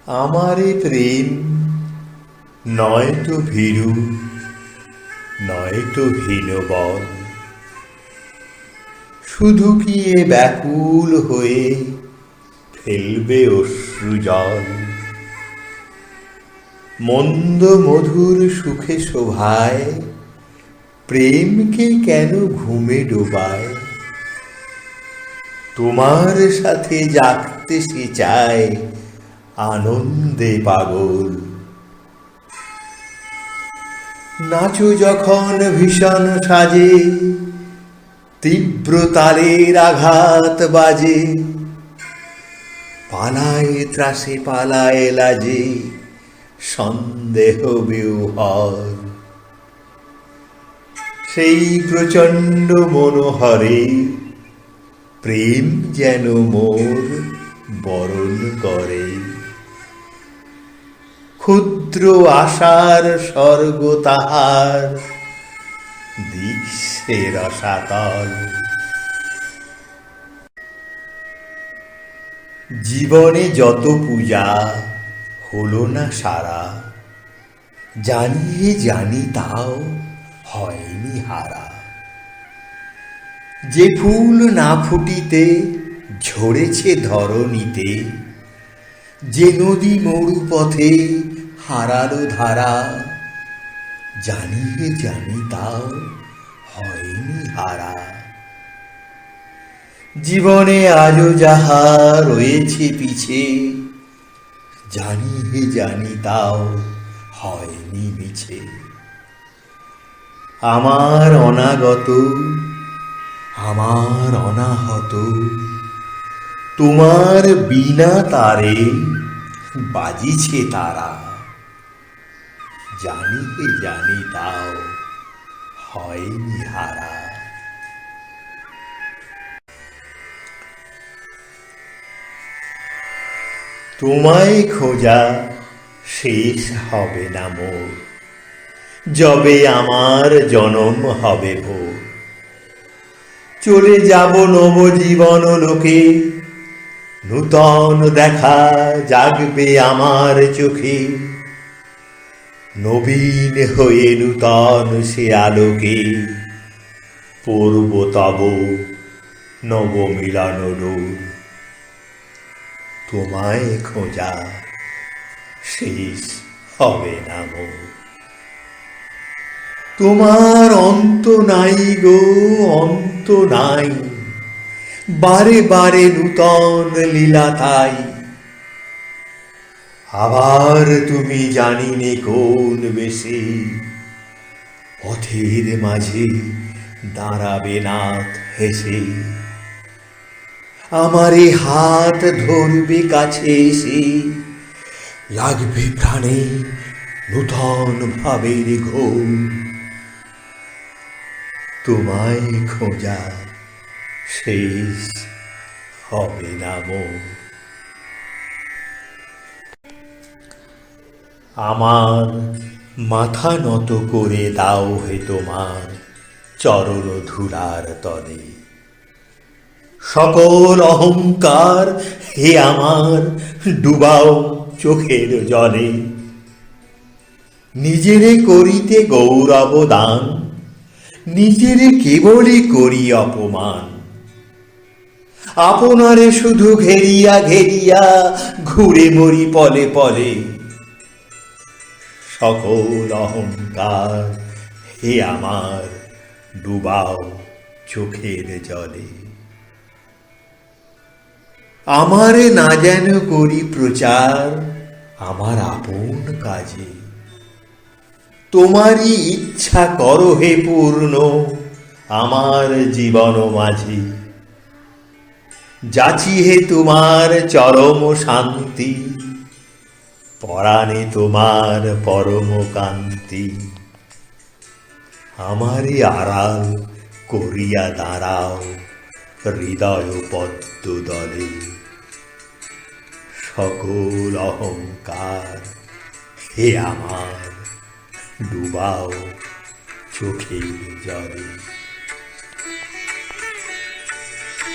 আমারে প্রেম নয়তো ভীরু, নয়তো হীনবল, শুধু কি এ ব্যাকুল হয়ে ফেলবে অশ্রুজল। মন্দ মধুর সুখে শোভায় প্রেমকে কেন ঘুমে ডোবায়। তোমার সাথে জাগতে সে চায় আনন্দে পাগল। নাচো যখন ভীষণ সাজে, তীব্র তালের আঘাত বাজে, পালায় ত্রাসে পালায় লাজে সন্দেহ বিহ্বল। সেই প্রচণ্ড মনোহরে প্রেম যেন মোর বরণ করে। ক্ষুদ্র আশার স্বর্গ তাহার দৃশ্যে রসাতল। জীবনে যত পূজা হলো না সারা, জানিয়ে জানি তাও হয়নি হারা। যে ফুল না ফুটিতে ঝরেছে ধরণীতে, যে নদী মরু পথে হারালো ধারা, জানিয়ে জানি তাও হয়নি হারা। জীবনে আজও যাহা রয়েছে পিছে, জানিয়ে জানি তাও হয়নি মিছে। আমার অনাগত, আমার অনাহত, তোমার বিনা তারে বাজিছে তারা, জানিয়ে জানি তাও হয়নি হারা। তোমায় খোঁজা শেষ হবে না মোর, যবে আমার জনম হবে ভোর। চলে যাব নবজীবন লোকে, নূতন দেখা জাগবে আমার চোখে। নবীন হয়ে নূতন সে আলোকে পড়ব তব নবমিলন ডোর। তোমায় খোঁজা শেষ হবে না মোর। তোমার অন্ত নাই গো, অন্ত নাই, বারে বারে নূতন লীলা তাই। আবার তুমি জানিনে কোন বেশে পথের মাঝে দাঁড়াবে নাথ হেসে। আমারে হাত ধরবে কাছে এসে, লাগবে প্রাণে নূতন ভাবের ঘোর। তোমায় খোঁজা শেষ হবে না মোর। আমার মাথা নত করে দাও হে তোমার চরণ ধুলার তলে। সকল অহংকার হে আমার ডুবাও চোখের জলে। নিজেরে করিতে গৌরব দান, নিজেরে কেবলই করি অপমান। আপনারে শুধু ঘেরিয়া ঘেরিয়া ঘুরে মরি পলে পলে। সকল অহংকার হে আমার ডুবাও চোখের জলে। আমারে না যেন করি প্রচার আমার আপন কাজে, তোমারই ইচ্ছা করো হে পূর্ণ আমার জীবন মাঝে। যাচি হে তোমার চরম শান্তি, পরাণে তোমার পরম কান্তি। আমারে আড়াল করিয়া দাঁড়াও হৃদয় পদ্ম দলে। সকল অহংকার হে আমার ডুবাও চোখের জলে।